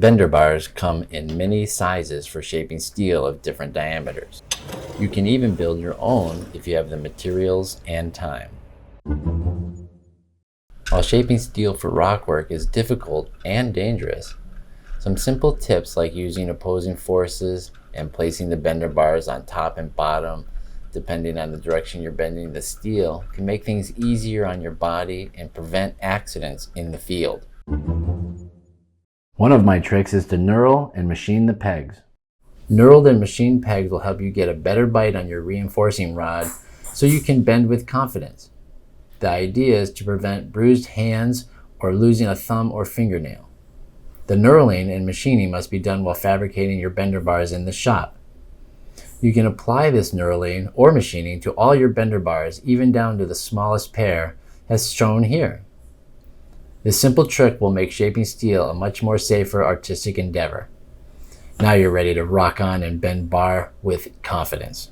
Bender bars come in many sizes for shaping steel of different diameters. You can even build your own if you have the materials and time. While shaping steel for rockwork is difficult and dangerous, some simple tips like using opposing forces and placing the bender bars on top and bottom, depending on the direction you're bending the steel, can make things easier on your body and prevent accidents in the field. One of my tricks is to knurl and machine the pegs. Knurled and machined pegs will help you get a better bite on your reinforcing rod so you can bend with confidence. The idea is to prevent bruised hands or losing a thumb or fingernail. The knurling and machining must be done while fabricating your bender bars in the shop. You can apply this knurling or machining to all your bender bars, even down to the smallest pair, as shown here. This simple trick will make shaping steel a much more safer artistic endeavor. Now you're ready to rock on and bend bar with confidence.